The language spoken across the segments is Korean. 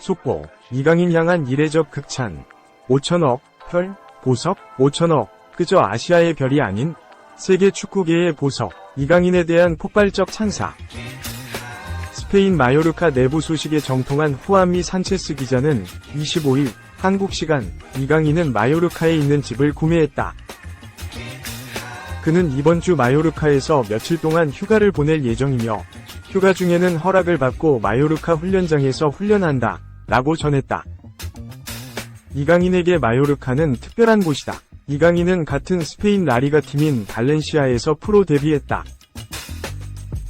속보, 이강인 향한 이례적 극찬. 5천억, 별, 보석, 5천억, 그저 아시아의 별이 아닌 세계 축구계의 보석, 이강인에 대한 폭발적 찬사. 스페인 마요르카 내부 소식에 정통한 후안미 산체스 기자는 25일 한국 시간 이강인은 마요르카에 있는 집을 구매했다. 그는 이번 주 마요르카에서 며칠 동안 휴가를 보낼 예정이며 휴가 중에는 허락을 받고 마요르카 훈련장에서 훈련한다 라고 전했다. 이강인에게 마요르카는 특별한 곳이다. 이강인은 같은 스페인 라리가 팀인 발렌시아에서 프로 데뷔했다.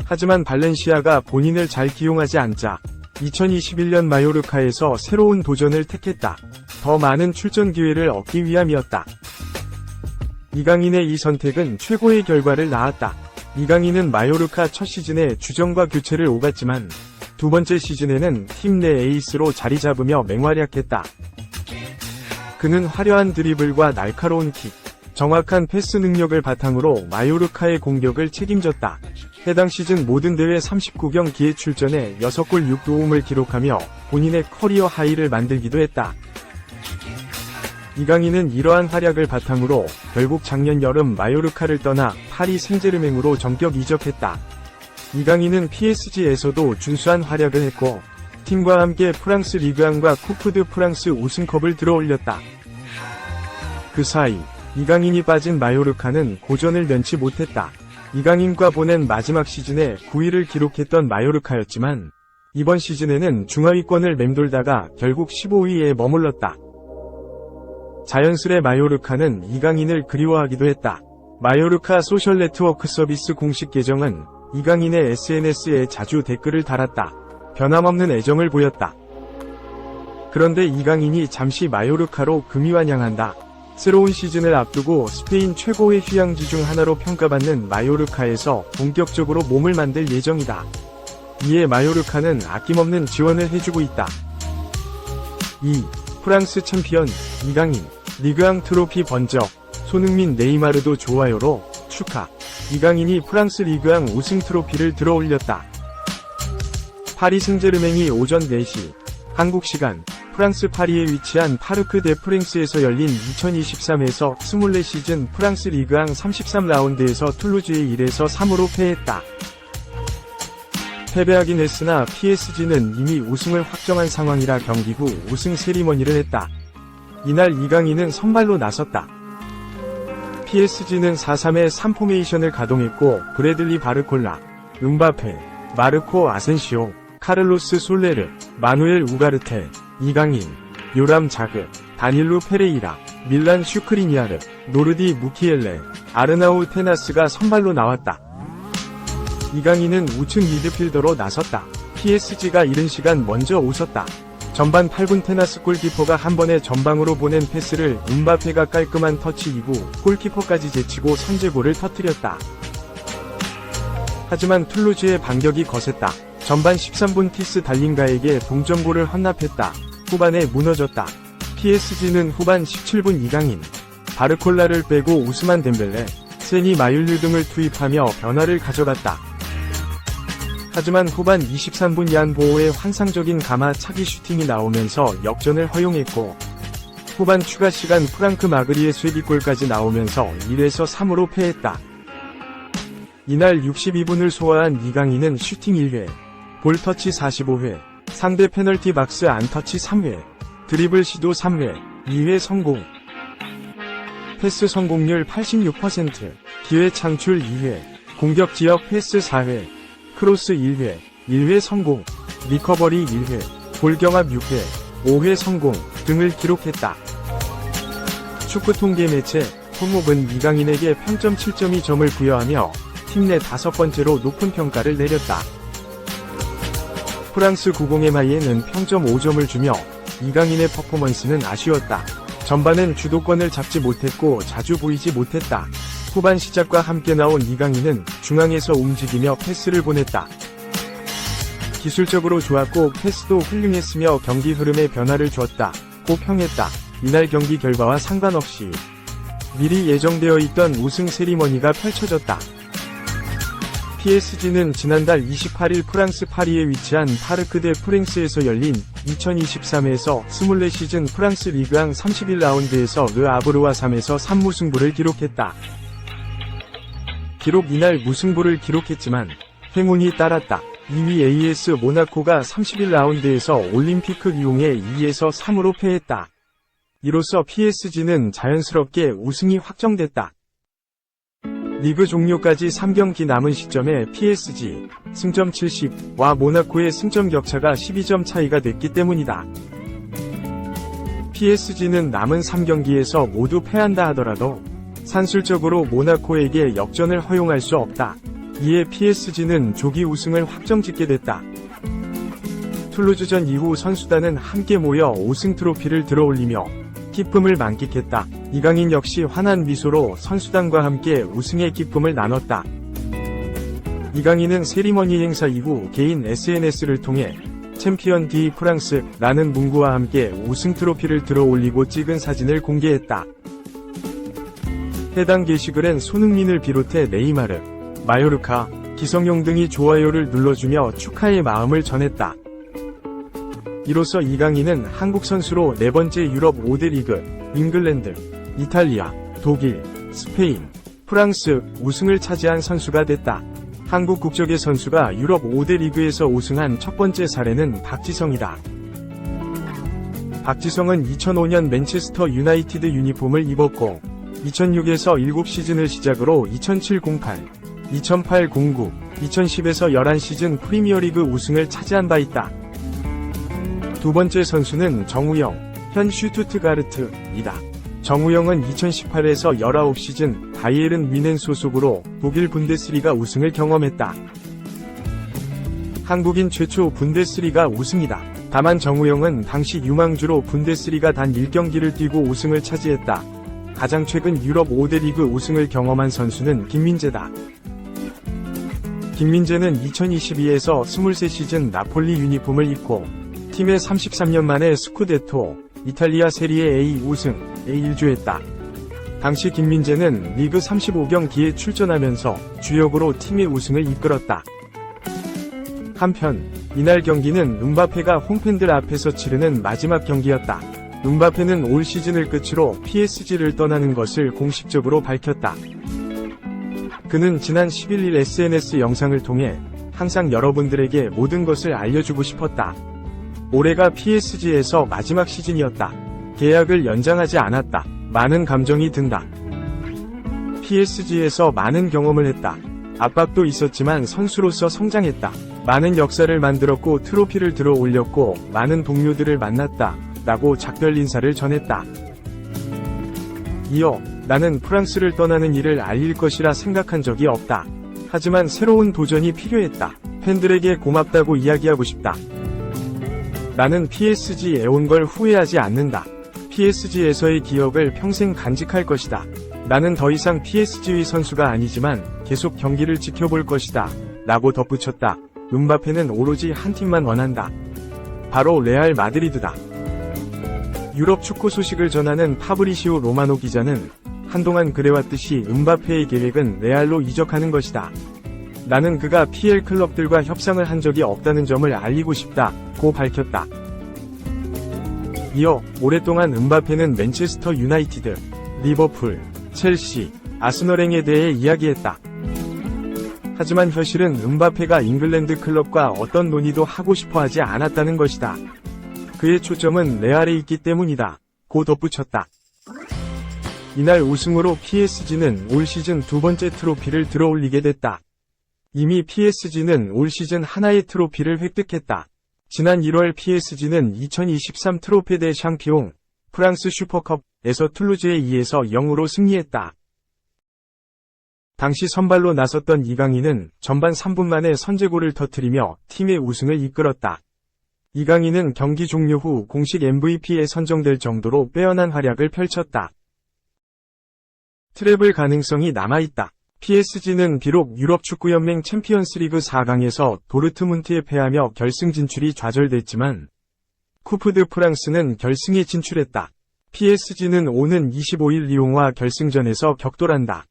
하지만 발렌시아가 본인을 잘 기용하지 않자 2021년 마요르카에서 새로운 도전을 택했다. 더 많은 출전 기회를 얻기 위함이었다. 이강인의 이 선택은 최고의 결과를 낳았다. 이강인은 마요르카 첫 시즌에 주전과 교체를 오갔지만 두 번째 시즌에는 팀 내 에이스로 자리 잡으며 맹활약했다. 그는 화려한 드리블과 날카로운 킥, 정확한 패스 능력을 바탕으로 마요르카의 공격을 책임졌다. 해당 시즌 모든 대회 39경기에 출전해 6골 6도움을 기록하며 본인의 커리어 하이를 만들기도 했다. 이강인은 이러한 활약을 바탕으로 결국 작년 여름 마요르카를 떠나 파리 생제르맹으로 전격 이적했다. 이강인은 PSG에서도 준수한 활약을 했고 팀과 함께 프랑스 리그앙과 쿠프 드 프랑스 우승컵을 들어올렸다. 그 사이 이강인이 빠진 마요르카는 고전을 면치 못했다. 이강인과 보낸 마지막 시즌에 9위를 기록했던 마요르카였지만 이번 시즌에는 중하위권을 맴돌다가 결국 15위에 머물렀다. 자연스레 마요르카는 이강인을 그리워하기도 했다. 마요르카 소셜 네트워크 서비스 공식 계정은 이강인의 SNS에 자주 댓글을 달았다. 변함없는 애정을 보였다. 그런데 이강인이 잠시 마요르카로 금이환영한다. 새로운 시즌을 앞두고 스페인 최고의 휴양지 중 하나로 평가받는 마요르카에서 본격적으로 몸을 만들 예정이다. 이에 마요르카는 아낌없는 지원을 해주고 있다. 2. 프랑스 챔피언 이강인 리그앙 트로피 번적 손흥민 네이마르도 좋아요로 축하. 이강인이 프랑스 리그앙 우승 트로피를 들어올렸다. 파리 생제르맹이 오전 4시 한국 시간 프랑스 파리에 위치한 파르크 데 프랭스에서 열린 2023에서 24시즌 프랑스 리그앙 33라운드에서 툴루즈에 1에서 3으로 패했다. 패배하긴 했으나 PSG는 이미 우승을 확정한 상황이라 경기 후 우승 세리머니를 했다. 이날 이강인은 선발로 나섰다. PSG는 4-3-3 포메이션을 가동했고 브래들리 바르콜라, 음바페, 마르코 아센시오, 카를로스 솔레르, 마누엘 우가르테, 이강인, 요람 자그, 다닐루 페레이라, 밀란 슈크리니아르, 노르디 무키엘레, 아르나우 테나스가 선발로 나왔다. 이강인은 우측 미드필더로 나섰다. PSG가 이른 시간 먼저 웃었다. 전반 8분 테나스 골키퍼가 한 번에 전방으로 보낸 패스를 음바페가 깔끔한 터치 이후 골키퍼까지 제치고 선제골을 터뜨렸다. 하지만 툴루즈의 반격이 거셌다. 전반 13분 티스 달린가에게 동점골을 헌납했다. 후반에 무너졌다. PSG는 후반 17분 이강인, 바르콜라를 빼고 우스만 덴벨레, 세니 마율류 등을 투입하며 변화를 가져갔다. 하지만 후반 23분 얀 보호의 환상적인 가마 차기 슈팅이 나오면서 역전을 허용했고 후반 추가 시간 프랑크 마그리의 쐐기골까지 나오면서 1에서 3으로 패했다. 이날 62분을 소화한 이강인은 슈팅 1회, 볼터치 45회, 상대 페널티 박스 안터치 3회, 드리블 시도 3회, 2회 성공, 패스 성공률 86%, 기회 창출 2회, 공격 지역 패스 4회, 크로스 1회, 1회 성공, 리커버리 1회, 볼 경합 6회, 5회 성공 등을 기록했다. 축구 통계 매체 홈목은 이강인에게 평점 7.2점을 부여하며 팀 내 5번째로 높은 평가를 내렸다. 프랑스 90MI에는 평점 5점을 주며 이강인의 퍼포먼스는 아쉬웠다. 전반엔 주도권을 잡지 못했고 자주 보이지 못했다. 후반 시작과 함께 나온 이강인은 중앙에서 움직이며 패스를 보냈다. 기술적으로 좋았고 패스도 훌륭했으며 경기 흐름에 변화를 주었다. 고 평했다. 이날 경기 결과와 상관없이 미리 예정되어 있던 우승 세리머니가 펼쳐졌다. PSG는 지난달 28일 프랑스 파리에 위치한 파르크 데 프랭스에서 열린 2023에서 24시즌 프랑스 리그앙 31라운드에서 르 아브르와 3에서 3무승부를 기록했다. 비록 이날 무승부를 기록했지만 행운이 따랐다. 2위 AS 모나코가 31라운드에서 올림피크 리옹에 2에서 3으로 패했다. 이로써 PSG는 자연스럽게 우승이 확정됐다. 리그 종료까지 3경기 남은 시점에 PSG 승점 70와 모나코의 승점 격차가 12점 차이가 됐기 때문이다. PSG는 남은 3경기에서 모두 패한다 하더라도 산술적으로 모나코에게 역전을 허용할 수 없다. 이에 PSG는 조기 우승을 확정짓게 됐다. 툴루즈전 이후 선수단은 함께 모여 5승 트로피를 들어올리며 기쁨을 만끽했다. 이강인 역시 환한 미소로 선수단과 함께 우승의 기쁨을 나눴다. 이강인은 세리머니 행사 이후 개인 SNS를 통해 챔피언 디 프랑스라는 문구와 함께 우승 트로피를 들어올리고 찍은 사진을 공개했다. 해당 게시글엔 손흥민을 비롯해 네이마르, 마요르카, 기성용 등이 좋아요를 눌러주며 축하의 마음을 전했다. 이로써 이강인은 한국 선수로 4번째 유럽 5대 리그, 잉글랜드, 이탈리아, 독일, 스페인, 프랑스 우승을 차지한 선수가 됐다. 한국 국적의 선수가 유럽 5대 리그에서 우승한 첫 번째 사례는 박지성이다. 박지성은 2005년 맨체스터 유나이티드 유니폼을 입었고 2006에서 7시즌을 시작으로 2007-08, 2008-09, 2010에서 11시즌 프리미어리그 우승을 차지한 바 있다. 두 번째 선수는 정우영, 현 슈투트가르트이다. 정우영은 2018에서 19시즌 바이에른 뮌헨 소속으로 독일 분데스리가 우승을 경험했다. 한국인 최초 분데스리가 우승이다. 다만 정우영은 당시 유망주로 분데스리가 단 1경기를 뛰고 우승을 차지했다. 가장 최근 유럽 5대 리그 우승을 경험한 선수는 김민재다. 김민재는 2022에서 23시즌 나폴리 유니폼을 입고 팀의 33년 만에 스쿠데토, 이탈리아 세리에 A 우승에 일조했다. 당시 김민재는 리그 35경기에 출전하면서 주역으로 팀의 우승을 이끌었다. 한편 이날 경기는 음바페가 홈팬들 앞에서 치르는 마지막 경기였다. 음바페는 올 시즌을 끝으로 PSG를 떠나는 것을 공식적으로 밝혔다. 그는 지난 11일 SNS 영상을 통해 항상 여러분들에게 모든 것을 알려주고 싶었다. 올해가 PSG에서 마지막 시즌이었다. 계약을 연장하지 않았다. 많은 감정이 든다. PSG에서 많은 경험을 했다. 압박도 있었지만 선수로서 성장했다. 많은 역사를 만들었고 트로피를 들어 올렸고 많은 동료들을 만났다. 라고 작별 인사를 전했다. 이어 나는 프랑스를 떠나는 일을 알릴 것이라 생각한 적이 없다. 하지만 새로운 도전이 필요했다. 팬들에게 고맙다고 이야기하고 싶다. 나는 PSG에 온 걸 후회하지 않는다. PSG에서의 기억을 평생 간직할 것이다. 나는 더 이상 PSG의 선수가 아니지만 계속 경기를 지켜볼 것이다. 라고 덧붙였다. 음바페는 오로지 한 팀만 원한다. 바로 레알 마드리드다. 유럽 축구 소식을 전하는 파브리시오 로마노 기자는 한동안 그래왔듯이 음바페의 계획은 레알로 이적하는 것이다. 나는 그가 PL 클럽들과 협상을 한 적이 없다는 점을 알리고 싶다고 밝혔다. 이어 오랫동안 음바페는 맨체스터 유나이티드, 리버풀, 첼시, 아스널행에 대해 이야기했다. 하지만 현실은 음바페가 잉글랜드 클럽과 어떤 논의도 하고 싶어 하지 않았다는 것이다. 그의 초점은 레알에 있기 때문이다. 고 덧붙였다. 이날 우승으로 PSG는 올 시즌 두 번째 트로피를 들어올리게 됐다. 이미 PSG는 올 시즌 하나의 트로피를 획득했다. 지난 1월 PSG는 2023 트로페 대 샹피옹 프랑스 슈퍼컵에서 툴루즈에 2에서 0으로 승리했다. 당시 선발로 나섰던 이강인은 전반 3분 만에 선제골을 터뜨리며 팀의 우승을 이끌었다. 이강인은 경기 종료 후 공식 MVP에 선정될 정도로 빼어난 활약을 펼쳤다. 트래블 가능성이 남아있다. PSG는 비록 유럽축구연맹 챔피언스리그 4강에서 도르트문트에 패하며 결승 진출이 좌절됐지만 쿠프 드 프랑스는 결승에 진출했다. PSG는 오는 25일 리옹과 결승전에서 격돌한다.